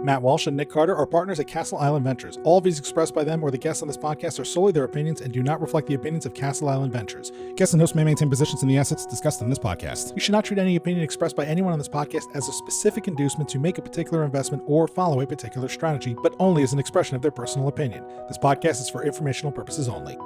Matt Walsh and Nick Carter are partners at Castle Island Ventures. All views expressed by them or the guests on this podcast are solely their opinions and do not reflect the opinions of Castle Island Ventures. Guests and hosts may maintain positions in the assets discussed in this podcast. You should not treat any opinion expressed by anyone on this podcast as a specific inducement to make a particular investment or follow a particular strategy, but only as an expression of their personal opinion. This podcast is for informational purposes only.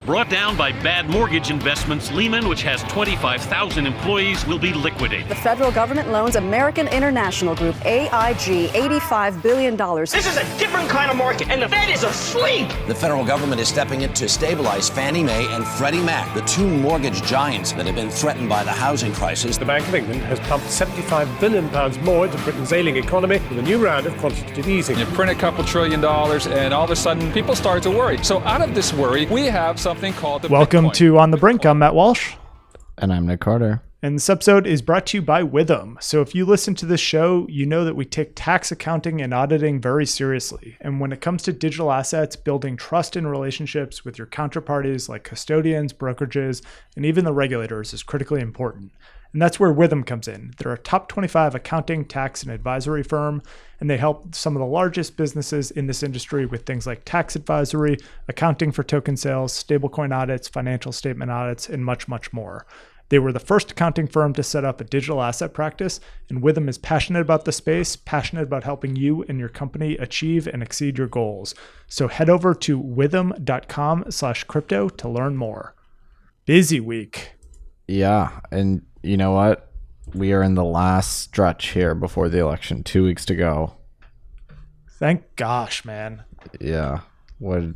Brought down by bad mortgage investments, Lehman, which has 25,000 employees, will be liquidated. The federal government loans American International Group, AIG, $85 billion. This is a different kind of market, and the Fed is asleep. The federal government is stepping in to stabilize Fannie Mae and Freddie Mac, the two mortgage giants that have been threatened by the housing crisis. The Bank of England has pumped £75 billion more into Britain's ailing economy with a new round of quantitative easing. You print a couple $1 trillion, and all of a sudden, people start to worry. So out of this worry, we have something called the Welcome Bitcoin. to On the Brink. I'm Matt Walsh. And I'm Nick Carter. And this episode is brought to you by Withum. So if you listen to this show, you know that we take tax accounting and auditing very seriously. And when it comes to digital assets, building trust in relationships with your counterparties like custodians, brokerages, and even the regulators is critically important. And that's where Withum comes in. They're a top 25 accounting, tax, and advisory firm, and they help some of the largest businesses in this industry with things like tax advisory, accounting for token sales, stablecoin audits, financial statement audits, and much, much more. They were the first accounting firm to set up a digital asset practice, and Withum is passionate about the space, passionate about helping you and your company achieve and exceed your goals. So head over to withum.com/crypto to learn more. Busy week. Yeah, and you know what? We are in the last stretch here before the election. 2 weeks to go. Thank gosh, man. Yeah. What a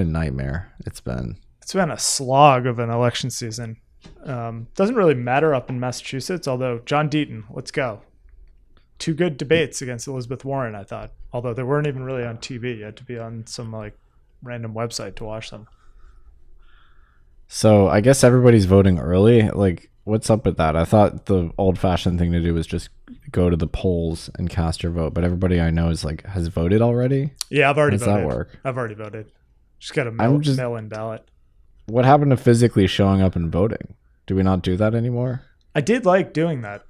nightmare it's been. It's been a slog of an election season. Doesn't really matter up in Massachusetts, although John Deaton, let's go. Two good debates against Elizabeth Warren, I thought. Although they weren't even really on TV. You had to be on some like random website to watch them. So I guess everybody's voting early. Like, what's up with that? I thought the old-fashioned thing to do was just go to the polls and cast your vote. But everybody I know is like has voted already. Yeah, I've already voted. voted. How does that work? I've already voted. Just got a mail-in ballot. What happened to physically showing up and voting? Do we not do that anymore? I did like doing that,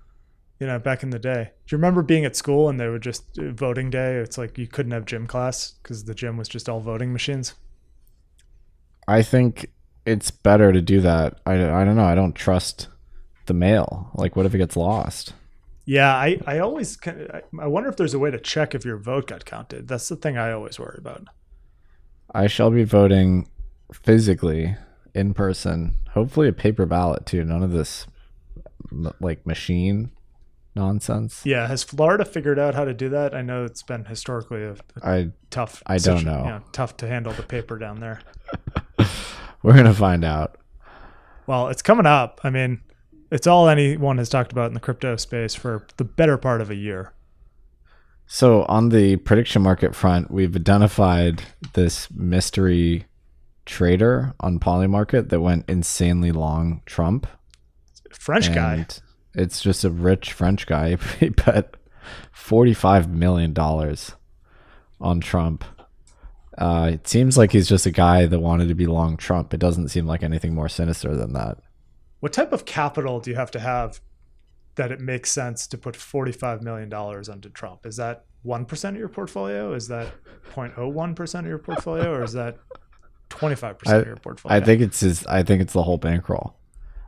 back in the day. Do you remember being at school and they were just voting day? It's like you couldn't have gym class because the gym was just all voting machines. I think it's better to do that. I don't know. I don't trust the mail. Like, what if it gets lost? Yeah, I wonder if there's a way to check if your vote got counted. That's the thing I always worry about. I shall be voting physically in person, hopefully a paper ballot too. None of this like machine nonsense. Yeah, has Florida figured out how to do that? I know it's been historically tough. I don't know. Tough to handle the paper down there. We're gonna find out. Well, it's coming up. I mean, it's all anyone has talked about in the crypto space for the better part of a year. So on the prediction market front, we've identified this mystery trader on Polymarket that went insanely long Trump. French guy. It's just a rich French guy. He bet $45 million on Trump. It seems like he's just a guy that wanted to be long Trump. It doesn't seem like anything more sinister than that. What type of capital do you have to have that it makes sense to put $45 million onto Trump? Is that 1% of your portfolio? Is that 0.01% of your portfolio? Or is that 25% of your portfolio? I think it's the whole bankroll.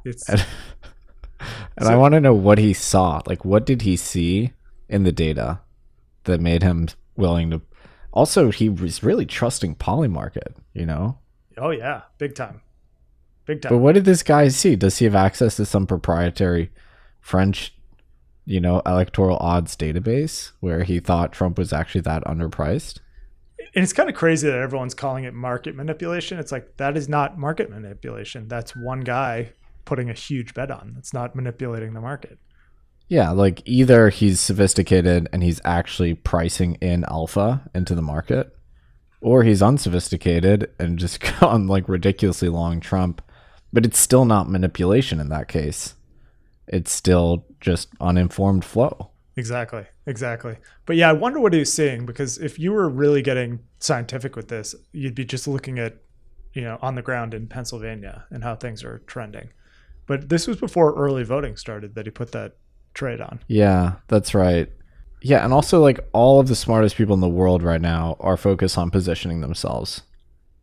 And I want to know what he saw. Like, what did he see in the data that made him willing to? Also, he was really trusting Polymarket, Oh, yeah. Big time. But what did this guy see? Does he have access to some proprietary French, electoral odds database where he thought Trump was actually that underpriced? And it's kind of crazy that everyone's calling it market manipulation. It's like, that is not market manipulation. That's one guy putting a huge bet on. It's not manipulating the market. Yeah, like either he's sophisticated and he's actually pricing in alpha into the market, or he's unsophisticated and just gone like ridiculously long Trump. But it's still not manipulation in that case. It's still just uninformed flow. Exactly. But yeah, I wonder what he was seeing, because if you were really getting scientific with this, you'd be just looking at, on the ground in Pennsylvania and how things are trending. But this was before early voting started that he put that trade on. Yeah, that's right. Yeah, and also like all of the smartest people in the world right now are focused on positioning themselves.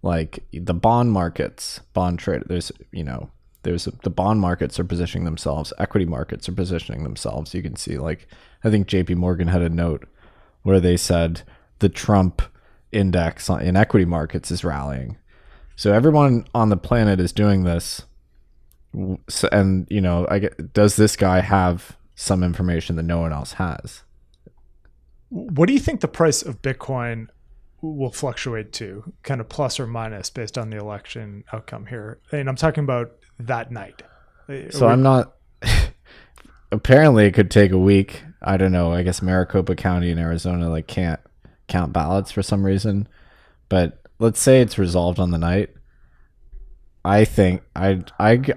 Like the bond markets, bond trade. The bond markets are positioning themselves. Equity markets are positioning themselves. You can see, like, I think JP Morgan had a note where they said the Trump index in equity markets is rallying. So everyone on the planet is doing this. So, and, does this guy have some information that no one else has? What do you think the price of Bitcoin will fluctuate to, kind of plus or minus based on the election outcome here? And I'm talking about that night. So I'm not, apparently it could take a week. I don't know. I guess Maricopa County in Arizona like can't count ballots for some reason, but let's say it's resolved on the night. I think I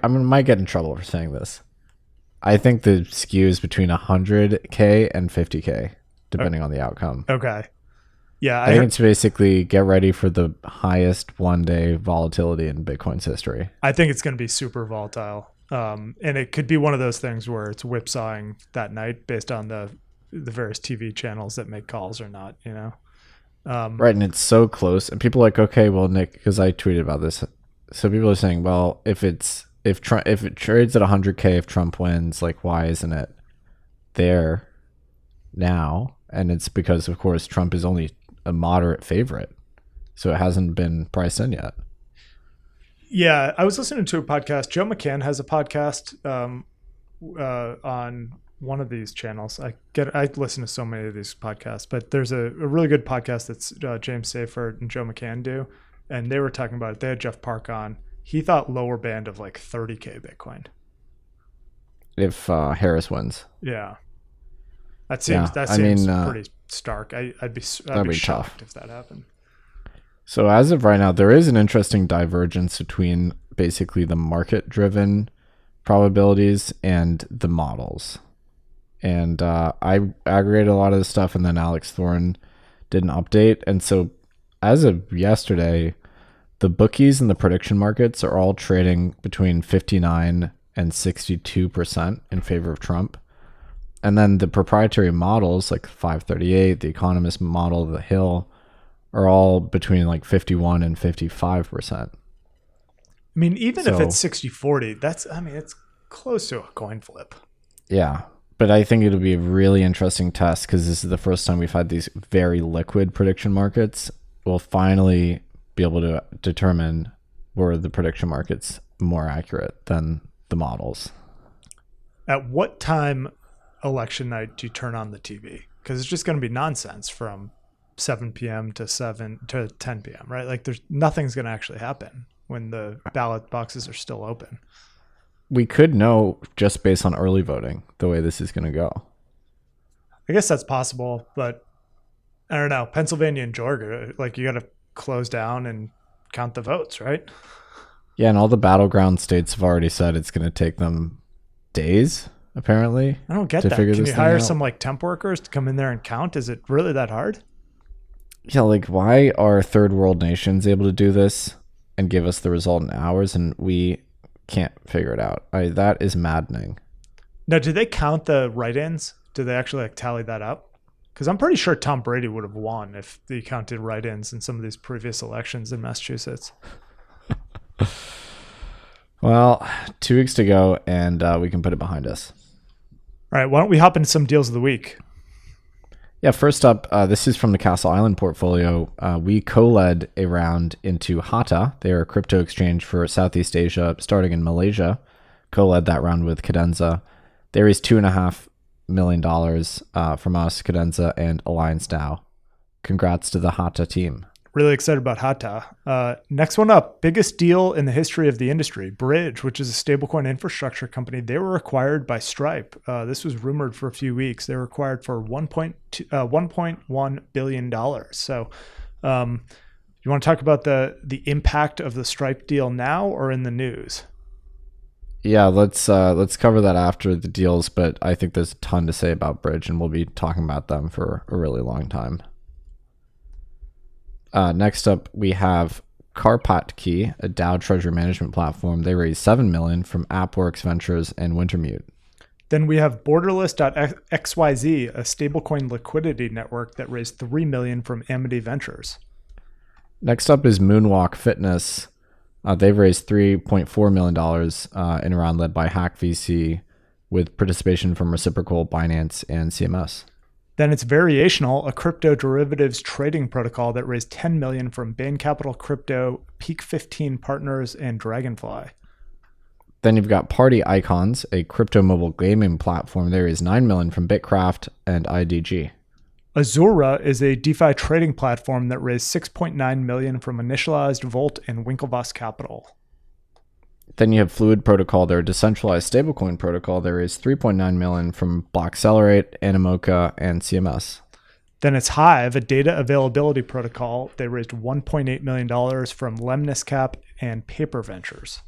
might get in trouble for saying this. I think the skew is between 100K and 50K, depending on the outcome. Okay. Yeah. I think it's basically get ready for the highest one-day volatility in Bitcoin's history. I think it's going to be super volatile. And it could be one of those things where it's whipsawing that night based on the various TV channels that make calls or not, Right. And it's so close. And people are like, okay, well, Nick, because I tweeted about this. So people are saying, well, if it trades at 100K, if Trump wins, like, why isn't it there now? And it's because, of course, Trump is only a moderate favorite, so it hasn't been priced in yet. Yeah, I was listening to a podcast. Joe McCann has a podcast on one of these channels. I listen to so many of these podcasts, but there's a really good podcast that's James Seyfert and Joe McCann do, and they were talking about it. They had Jeff Park on. He thought lower band of like 30K Bitcoin if Harris wins. Yeah, that seems pretty stark. I'd be shocked tough if that happened. So as of right now, there is an interesting divergence between basically the market-driven probabilities and the models. And I aggregated a lot of this stuff, and then Alex Thorne did an update. And so as of yesterday, the bookies and the prediction markets are all trading between 59 and 62% in favor of Trump. And then the proprietary models like 538, the Economist model, the Hill, are all between like 51 and 55%. I mean, even if it's 60-40, it's close to a coin flip. Yeah. But I think it'll be a really interesting test because this is the first time we've had these very liquid prediction markets. We'll finally be able to determine were the prediction markets more accurate than the models. At what time election night do you turn on the TV? Because it's just going to be nonsense from 7 p.m. to 10 p.m., right? Like nothing's going to actually happen when the ballot boxes are still open. We could know just based on early voting the way this is going to go. I guess that's possible, but I don't know. Pennsylvania and Georgia, like you got to close down and count the votes, right? Yeah, and all the battleground states have already said it's going to take them days, apparently. I don't get that. Can you hire some like temp workers to come in there and count? Is it really that hard? Yeah, like why are third world nations able to do this and give us the result in hours and we can't figure it out? That is maddening. Now, do they count the write-ins? Do they actually like tally that up? Because I'm pretty sure Tom Brady would have won if they counted write-ins in some of these previous elections in Massachusetts. Well, 2 weeks to go, and we can put it behind us. All right, why don't we hop into some deals of the week? Yeah, first up, this is from the Castle Island portfolio. We co-led a round into Hata. They are a crypto exchange for Southeast Asia, starting in Malaysia. Co-led that round with Cadenza. They raised $2.5 million from us, Cadenza, and Alliance DAO. Congrats to the Hata team. Really excited about Hata. Next one up, biggest deal in the history of the industry. Bridge, which is a stablecoin infrastructure company. They were acquired by Stripe. This was rumored for a few weeks. They were acquired for $1.1 billion. So you want to talk about the impact of the Stripe deal now or in the news? Yeah, let's cover that after the deals, but I think there's a ton to say about Bridge, and we'll be talking about them for a really long time. Next up, we have Karpatkey, a DAO treasury management platform. They raised $7 million from AppWorks Ventures and Wintermute. Then we have Borderless.xyz, a stablecoin liquidity network that raised $3 million from Amity Ventures. Next up is Moonwalk Fitness. They've raised $3.4 million in a round led by Hack VC with participation from Reciprocal, Binance, and CMS. Then it's Variational, a crypto derivatives trading protocol that raised $10 million from Bain Capital Crypto, Peak 15 Partners, and Dragonfly. Then you've got Party Icons, a crypto mobile gaming platform. There is $9 million from Bitcraft and IDG. Azura is a DeFi trading platform that raised $6.9 million from Initialized, Volt, and Winklevoss Capital. Then you have Fluid Protocol, their decentralized stablecoin protocol. There is $3.9 million from Blockcelerate, Animoca, and CMS. Then it's Hive, a data availability protocol. They raised $1.8 million from Lemniscap and Paper Ventures.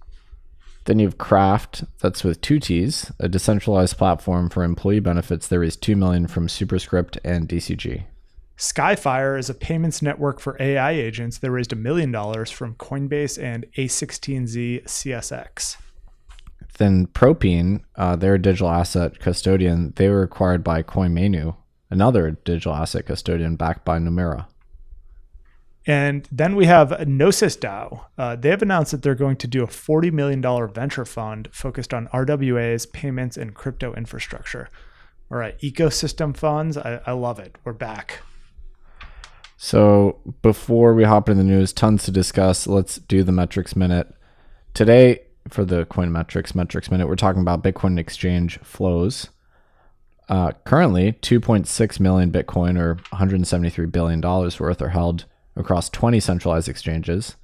Then you have Craft, that's with 2 T's, a decentralized platform for employee benefits. There is $2 million from Superscript and DCG. Skyfire is a payments network for AI agents that raised $1 million from Coinbase and A16Z CSX. Then Propine, they're a digital asset custodian. They were acquired by CoinMenu, another digital asset custodian backed by Numera. And then we have Gnosis DAO. They have announced that they're going to do a $40 million venture fund focused on RWAs, payments, and crypto infrastructure. All right, ecosystem funds. I love it. We're back. So before we hop into the news, tons to discuss. Let's do the metrics minute. Today, for the Coin Metrics minute, we're talking about Bitcoin exchange flows. Currently, 2.6 million Bitcoin, or $173 billion worth, are held across 20 centralized exchanges.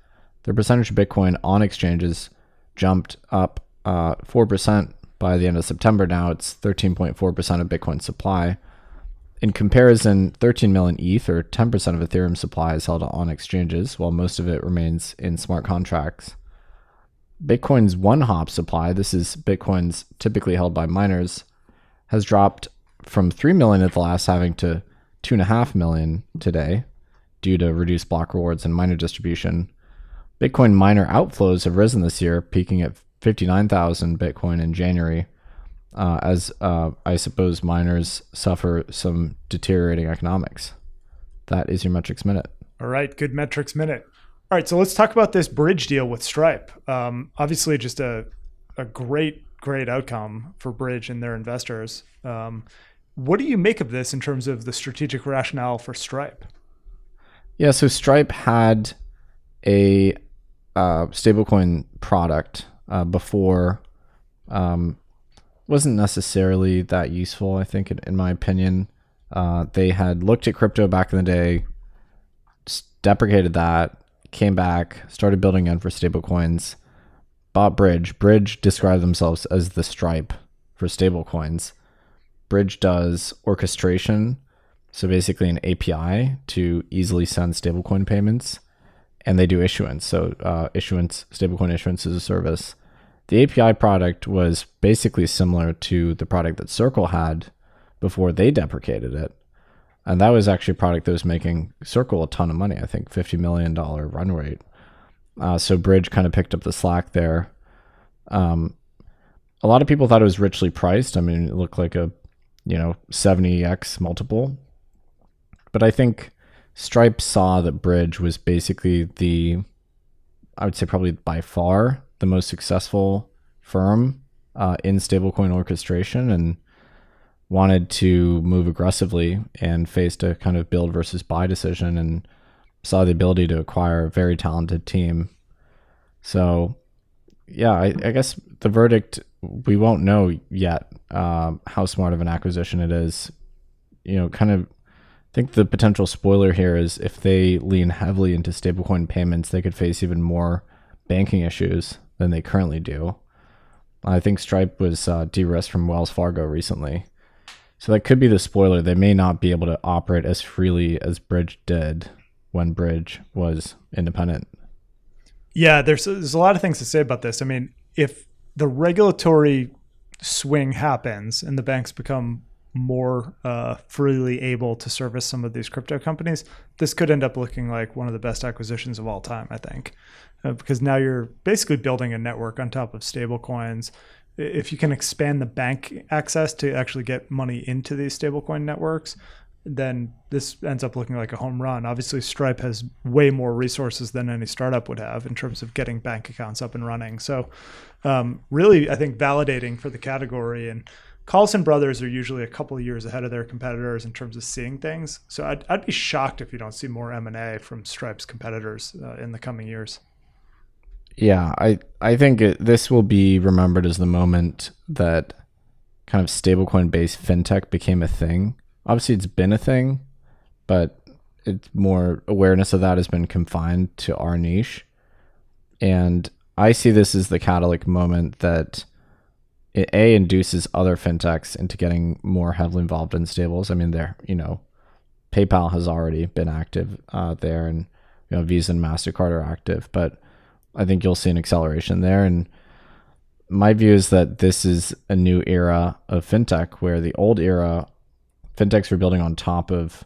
The percentage of Bitcoin on exchanges jumped up 4% by the end of September. Now it's 13.4% of Bitcoin supply. In comparison, 13 million ETH, or 10% of Ethereum supply, is held on exchanges, while most of it remains in smart contracts. Bitcoin's one-hop supply, this is Bitcoins typically held by miners, has dropped from 3 million at the last halving to 2.5 million today, due to reduced block rewards and miner distribution. Bitcoin miner outflows have risen this year, peaking at 59,000 Bitcoin in January, as I suppose miners suffer some deteriorating economics. That is your Metrics Minute. All right, good Metrics Minute. All right, so let's talk about this bridge deal with Stripe. Obviously, just a great outcome for Bridge and their investors. What do you make of this in terms of the strategic rationale for Stripe? Yeah, so Stripe had a stablecoin product before. Wasn't necessarily that useful, I think, in my opinion. They had looked at crypto back in the day, deprecated that, came back, started building in for stablecoins, bought Bridge. Bridge described themselves as the Stripe for stablecoins. Bridge does orchestration, so basically an API to easily send stablecoin payments, and they do issuance. So stablecoin issuance is a service. The API product was basically similar to the product that Circle had before they deprecated it. And that was actually a product that was making Circle a ton of money, I think $50 million run rate. So Bridge kind of picked up the slack there. A lot of people thought it was richly priced. I mean, it looked like a 70x multiple. But I think Stripe saw that Bridge was basically I would say probably by far the most successful firm in stablecoin orchestration, and wanted to move aggressively and faced a kind of build versus buy decision, and saw the ability to acquire a very talented team. So yeah, I guess the verdict, we won't know yet how smart of an acquisition it is. I think the potential spoiler here is if they lean heavily into stablecoin payments, they could face even more banking issues than they currently do. I think Stripe was de-risked from Wells Fargo recently. So that could be the spoiler. They may not be able to operate as freely as Bridge did when Bridge was independent. Yeah, there's a lot of things to say about this. I mean, if the regulatory swing happens and the banks become more freely able to service some of these crypto companies, this could end up looking like one of the best acquisitions of all time, I think. Because now you're basically building a network on top of stable coins. if you can expand the bank access to actually get money into these stablecoin networks, then this ends up looking like a home run. Obviously, Stripe has way more resources than any startup would have in terms of getting bank accounts up and running. So really, I think validating for the category. And Carlson Brothers are usually a couple of years ahead of their competitors in terms of seeing things. So I'd be shocked if you don't see more M&A from Stripe's competitors in the coming years. Yeah, I think this will be remembered as the moment that kind of stablecoin based fintech became a thing. Obviously, it's been a thing, but it's more awareness of that has been confined to our niche. And I see this as the catalytic moment that it induces other fintechs into getting more heavily involved in stables. I mean, PayPal has already been active there, and Visa and MasterCard are active, but I think you'll see an acceleration there. And my view is that this is a new era of fintech, where the old era, fintechs were building on top of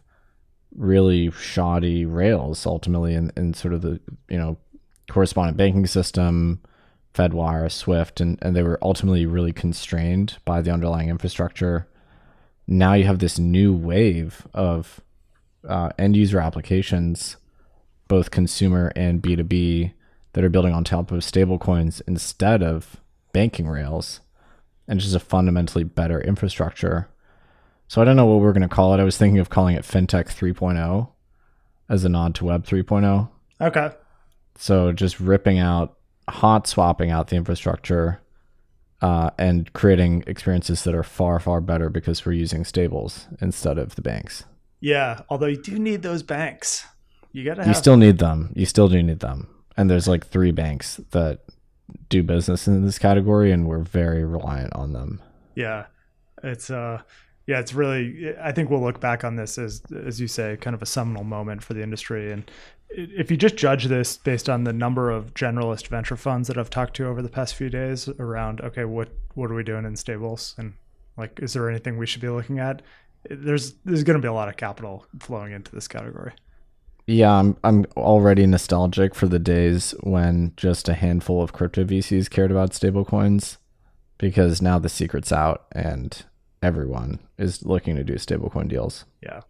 really shoddy rails, ultimately, in sort of the, correspondent banking system, Fedwire, Swift, and they were ultimately really constrained by the underlying infrastructure. Now you have this new wave of end user applications, both consumer and B2B, that are building on top of stablecoins instead of banking rails, and just a fundamentally better infrastructure. So I don't know what we're going to call it. I was thinking of calling it Fintech 3.0 as a nod to Web 3.0. Okay. So just hot swapping out the infrastructure and creating experiences that are far, far better because we're using stables instead of the banks. Yeah, although you do need those banks. You still need them. You still do need them. And there's like 3 banks that do business in this category, and we're very reliant on them. Yeah, it's really, I think we'll look back on this as you say, kind of a seminal moment for the industry. And if you just judge this based on the number of generalist venture funds that I've talked to over the past few days around, okay, what are we doing in stables? And like, is there anything we should be looking at? There's going to be a lot of capital flowing into this category. Yeah, I'm already nostalgic for the days when just a handful of crypto VCs cared about stablecoins, because now the secret's out and everyone is looking to do stablecoin deals. Yeah.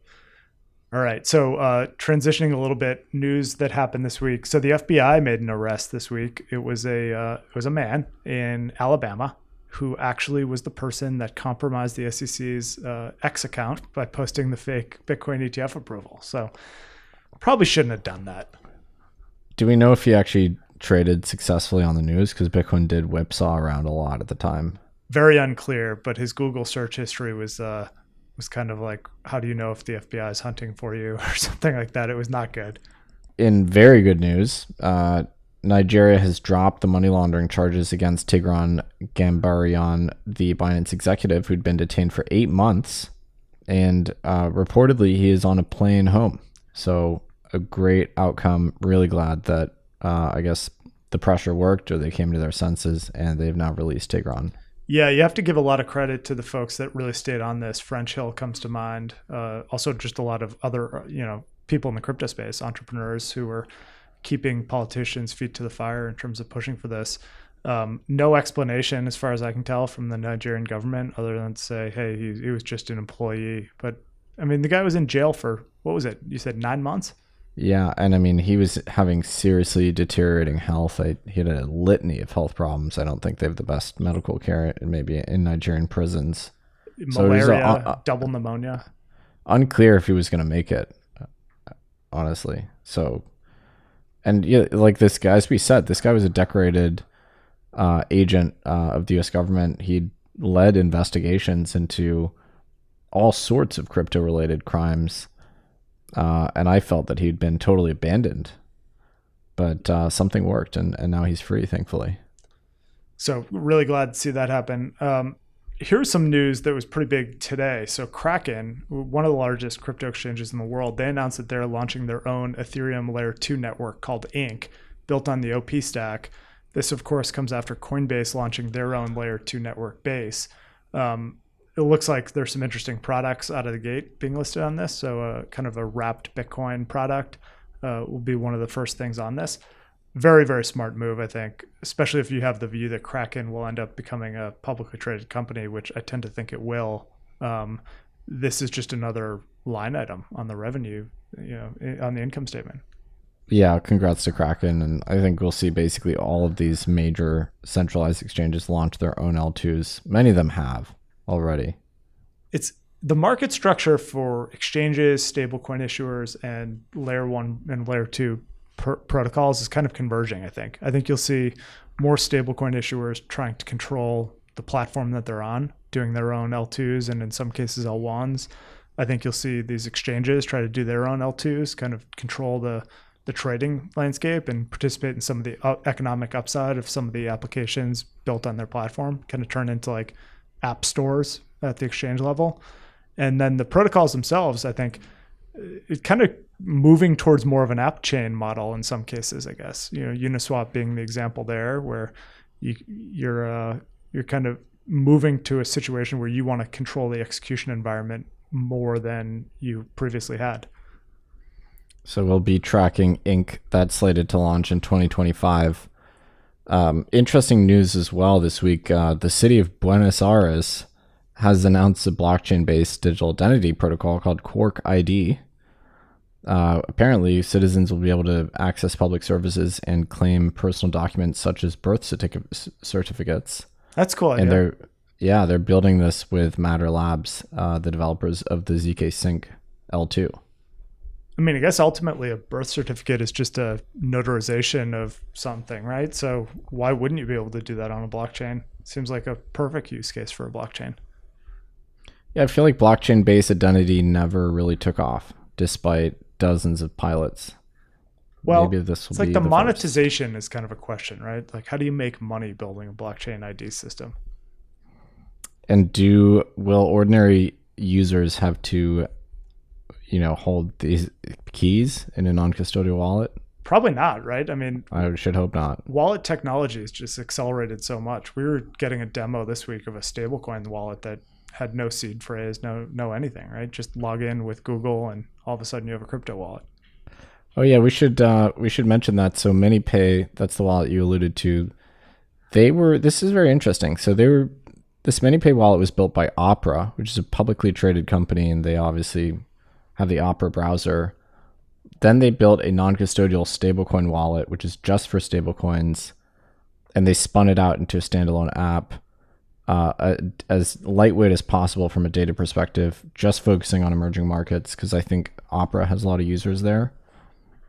All right. So transitioning a little bit, news that happened this week. So the FBI made an arrest this week. It was a man in Alabama who actually was the person that compromised the SEC's X account by posting the fake Bitcoin ETF approval. So probably shouldn't have done that. Do we know if he actually traded successfully on the news? Because Bitcoin did whipsaw around a lot at the time. Very unclear, but his Google search history was kind of like, how do you know if the FBI is hunting for you or something like that? It was not good. In very good news, Nigeria has dropped the money laundering charges against Tigran Gambaryan, the Binance executive who'd been detained for 8 months. And reportedly, he is on a plane home. So a great outcome. Really glad that I guess the pressure worked, or they came to their senses, and they've now released Tigran. Yeah, you have to give a lot of credit to the folks that really stayed on this. French Hill comes to mind. Also, just a lot of other people in the crypto space, entrepreneurs who were keeping politicians' feet to the fire in terms of pushing for this. No explanation, as far as I can tell, from the Nigerian government other than to say, hey, he was just an employee. But I mean, the guy was in jail for, what was it? You said 9 months? Yeah, and I mean, he was having seriously deteriorating health. He had a litany of health problems. I don't think they have the best medical care maybe in Nigerian prisons. Malaria, double pneumonia. Unclear if he was going to make it, honestly. So, and yeah, like this guy, as we said, this guy was a decorated agent of the U.S. government. He led investigations into all sorts of crypto-related crimes. And I felt that he'd been totally abandoned, but something worked, and now he's free, thankfully. So really glad to see that happen. Here's some news that was pretty big today. So Kraken, one of the largest crypto exchanges in the world, they announced that they're launching their own Ethereum Layer 2 network called Ink, built on the OP stack. This, of course, comes after Coinbase launching their own Layer 2 network base. It looks like there's some interesting products out of the gate being listed on this. So kind of a wrapped Bitcoin product will be one of the first things on this. Very, very smart move, I think, especially if you have the view that Kraken will end up becoming a publicly traded company, which I tend to think it will. This is just another line item on the revenue, on the income statement. Yeah, congrats to Kraken. And I think we'll see basically all of these major centralized exchanges launch their own L2s. Many of them have already. It's the market structure for exchanges, stablecoin issuers, and layer 1 and layer 2 protocols is kind of converging, I think. I think you'll see more stablecoin issuers trying to control the platform that they're on, doing their own L2s and in some cases L1s. I think you'll see these exchanges try to do their own L2s, kind of control the trading landscape and participate in some of the economic upside of some of the applications built on their platform, kind of turn into like app stores at the exchange level. And then the protocols themselves, I think, it kind of moving towards more of an app chain model in some cases, I guess. Uniswap being the example there, where you're kind of moving to a situation where you want to control the execution environment more than you previously had. So we'll be tracking Inc. that's slated to launch in 2025. Interesting news as well this week. The city of Buenos Aires has announced a blockchain-based digital identity protocol called Quark ID. Apparently, citizens will be able to access public services and claim personal documents such as birth certificates. That's cool. And they're building this with Matter Labs, the developers of the ZK Sync L2. I mean, I guess ultimately a birth certificate is just a notarization of something, right? So why wouldn't you be able to do that on a blockchain? Seems like a perfect use case for a blockchain. Yeah, I feel like blockchain-based identity never really took off, despite dozens of pilots. Well, maybe this will it's like be the first. monetization is kind of a question, right? Like, how do you make money building a blockchain ID system? And will ordinary users have to, hold these keys in a non-custodial wallet? Probably not, right? I mean, I should hope not. Wallet technology has just accelerated so much. We were getting a demo this week of a stablecoin wallet that had no seed phrase, no anything, right? Just log in with Google and all of a sudden you have a crypto wallet. Oh yeah, we should mention that. So minipay, that's the wallet you alluded to. This is very interesting. So this minipay wallet was built by Opera, which is a publicly traded company, and they obviously have the Opera browser. Then they built a non-custodial stablecoin wallet, which is just for stablecoins, and they spun it out into a standalone app, as lightweight as possible from a data perspective, just focusing on emerging markets, because I think Opera has a lot of users there.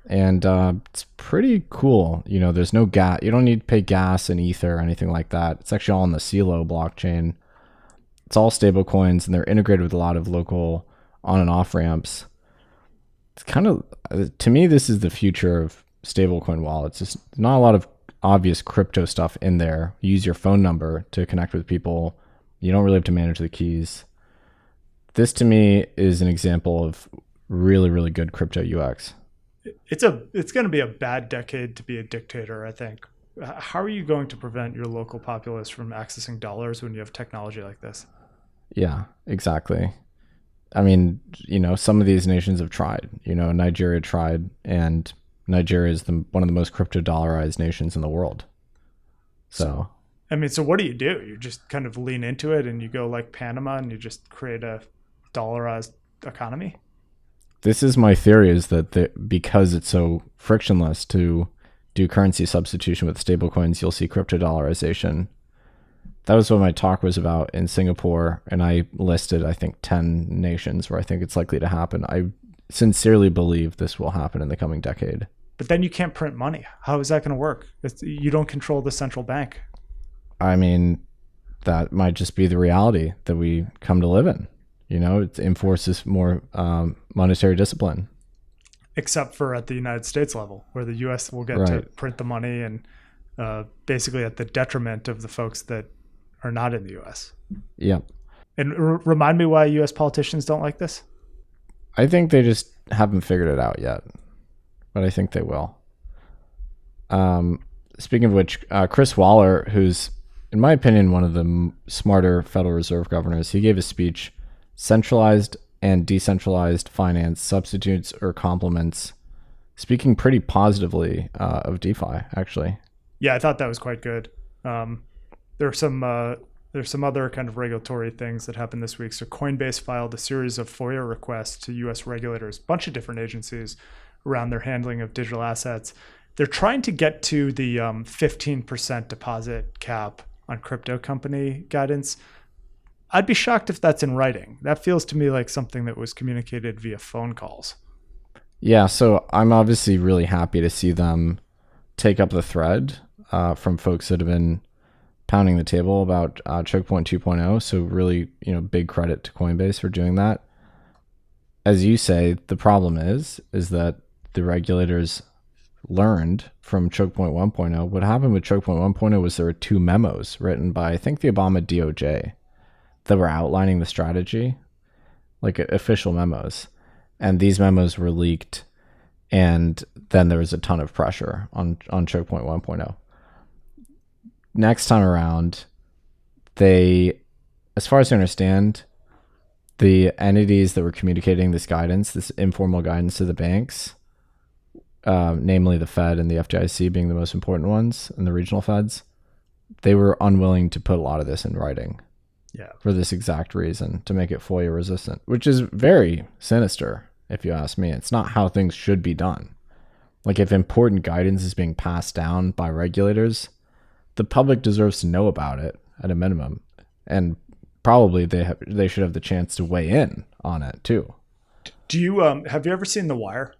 And it's pretty cool. There's no gas. You don't need to pay gas and ether or anything like that. It's actually all on the CeLo blockchain. It's all stable coins, and they're integrated with a lot of local on and off ramps. It's kind of, to me, this is the future of stablecoin wallets. There's not a lot of obvious crypto stuff in there. You use your phone number to connect with people. You don't really have to manage the keys. This, to me, is an example of really, really good crypto UX. It's going to be a bad decade to be a dictator, I think. How are you going to prevent your local populace from accessing dollars when you have technology like this? Yeah, exactly. I mean, some of these nations have tried. Nigeria tried, and Nigeria is one of the most crypto dollarized nations in the world. So what do? You just kind of lean into it and you go like Panama and you just create a dollarized economy? This is my theory, is that because it's so frictionless to do currency substitution with stablecoins, you'll see crypto dollarization. That was what my talk was about in Singapore, and I listed, I think, 10 nations where I think it's likely to happen. I sincerely believe this will happen in the coming decade. But then you can't print money. How is that going to work? You don't control the central bank. I mean, that might just be the reality that we come to live in. It enforces more monetary discipline. Except for at the United States level, where the U.S. will get to print the money and basically at the detriment of the folks that are not in the U.S. Yep. And remind me why U.S. politicians don't like this? I think they just haven't figured it out yet, but I think they will. Speaking of which, Chris Waller, who's, in my opinion, one of the smarter Federal Reserve governors, he gave a speech, Centralized and Decentralized Finance Substitutes or Complements speaking pretty positively of DeFi, actually. Yeah, I thought that was quite good. There's some other kind of regulatory things that happened this week. So Coinbase filed a series of FOIA requests to U.S. regulators, a bunch of different agencies around their handling of digital assets. They're trying to get to the 15% deposit cap on crypto company guidance. I'd be shocked if that's in writing. That feels to me like something that was communicated via phone calls. Yeah, so I'm obviously really happy to see them take up the thread from folks that have been pounding the table about Choke Point 2.0. So really, big credit to Coinbase for doing that. As you say, the problem is that the regulators learned from Choke Point 1.0. What happened with Choke Point 1.0 was there were 2 memos written by, I think, the Obama DOJ that were outlining the strategy, like official memos. And these memos were leaked, and then there was a ton of pressure on Choke Point 1.0. Next time around, they, as far as I understand, the entities that were communicating this guidance, this informal guidance to the banks, namely the Fed and the FDIC being the most important ones, and the regional feds, they were unwilling to put a lot of this in writing. Yeah. For this exact reason, to make it FOIA resistant, which is very sinister, if you ask me. It's not how things should be done. Like, if important guidance is being passed down by regulators, the public deserves to know about it at a minimum. And probably they should have the chance to weigh in on it too. Do you have you ever seen The Wire?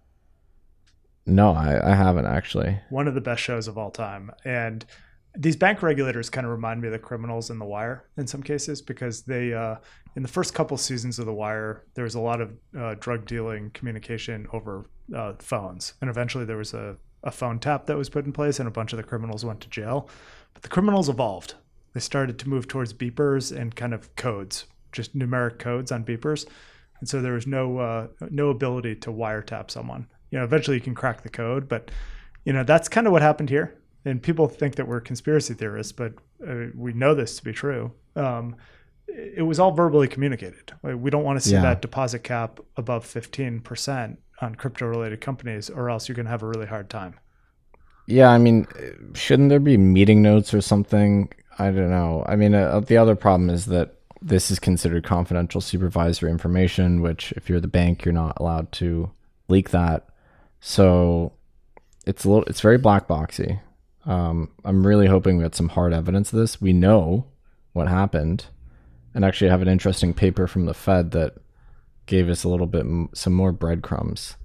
No, I haven't actually. One of the best shows of all time. And these bank regulators kind of remind me of the criminals in The Wire in some cases, because they, in the first couple seasons of The Wire, there was a lot of drug dealing communication over phones. And eventually there was a phone tap that was put in place and a bunch of the criminals went to jail. But the criminals evolved. They started to move towards beepers and kind of codes, just numeric codes on beepers. And so there was no ability to wiretap someone. Eventually you can crack the code, but that's kind of what happened here. And people think that we're conspiracy theorists, but we know this to be true. It was all verbally communicated. We don't want to see that deposit cap above 15% on crypto-related companies, or else you're going to have a really hard time. Yeah, I mean, shouldn't there be meeting notes or something? I don't know. I mean, the other problem is that this is considered confidential supervisory information, which if you're the bank, you're not allowed to leak that. So it's very black boxy. I'm really hoping we had some hard evidence of this. We know what happened, and actually have an interesting paper from the Fed that gave us a little bit, some more breadcrumbs.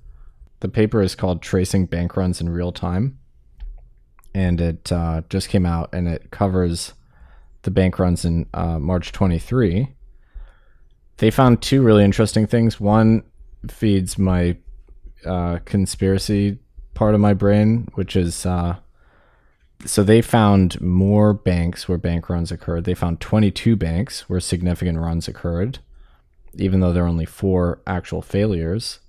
The paper is called Tracing Bank Runs in Real Time, and it just came out, and it covers the bank runs in March 23. They found 2 really interesting things. One feeds my conspiracy part of my brain, which is so they found more banks where bank runs occurred. They found 22 banks where significant runs occurred, even though there are only 4 actual failures,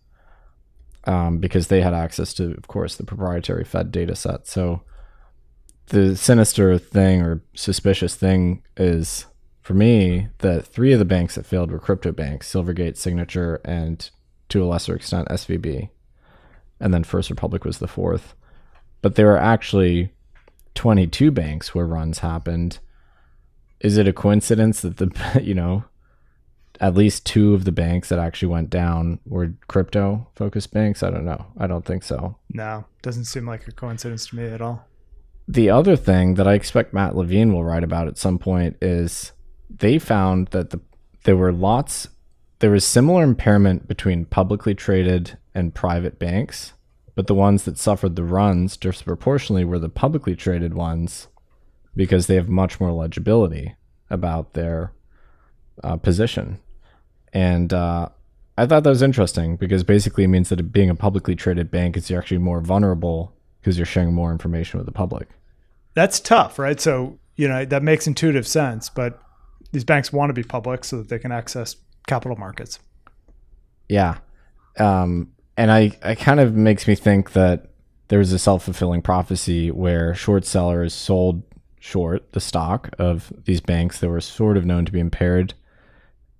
because they had access to, of course, the proprietary Fed data set. So the sinister thing or suspicious thing is, for me, that 3 of the banks that failed were crypto banks: Silvergate, Signature, and to a lesser extent SVB. And then First Republic was the 4th. But there were actually 22 banks where runs happened. Is it a coincidence that at least 2 of the banks that actually went down were crypto focused banks? I don't know. I don't think so. No, doesn't seem like a coincidence to me at all. The other thing that I expect Matt Levine will write about at some point is they found that there was similar impairment between publicly traded and private banks, but the ones that suffered the runs disproportionately were the publicly traded ones, because they have much more legibility about their position. And I thought that was interesting, because basically it means that being a publicly traded bank is you're actually more vulnerable because you're sharing more information with the public. That's tough, right? So, that makes intuitive sense, but these banks want to be public so that they can access capital markets. Yeah. And I kind of makes me think that there's a self-fulfilling prophecy where short sellers sold short the stock of these banks that were sort of known to be impaired.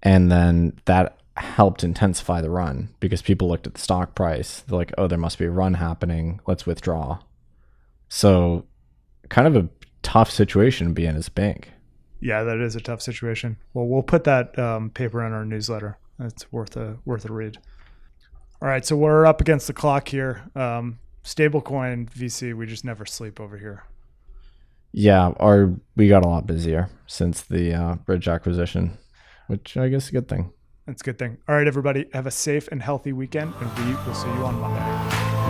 And then that helped intensify the run because people looked at the stock price. They're like, oh, there must be a run happening. Let's withdraw. So kind of a tough situation to be in as a bank. Yeah, that is a tough situation. Well, we'll put that paper in our newsletter. It's worth a read. All right, so we're up against the clock here. Stablecoin VC, we just never sleep over here. Yeah, we got a lot busier since the bridge acquisition, which I guess is a good thing. That's a good thing. All right, everybody, have a safe and healthy weekend, and we will see you on Monday.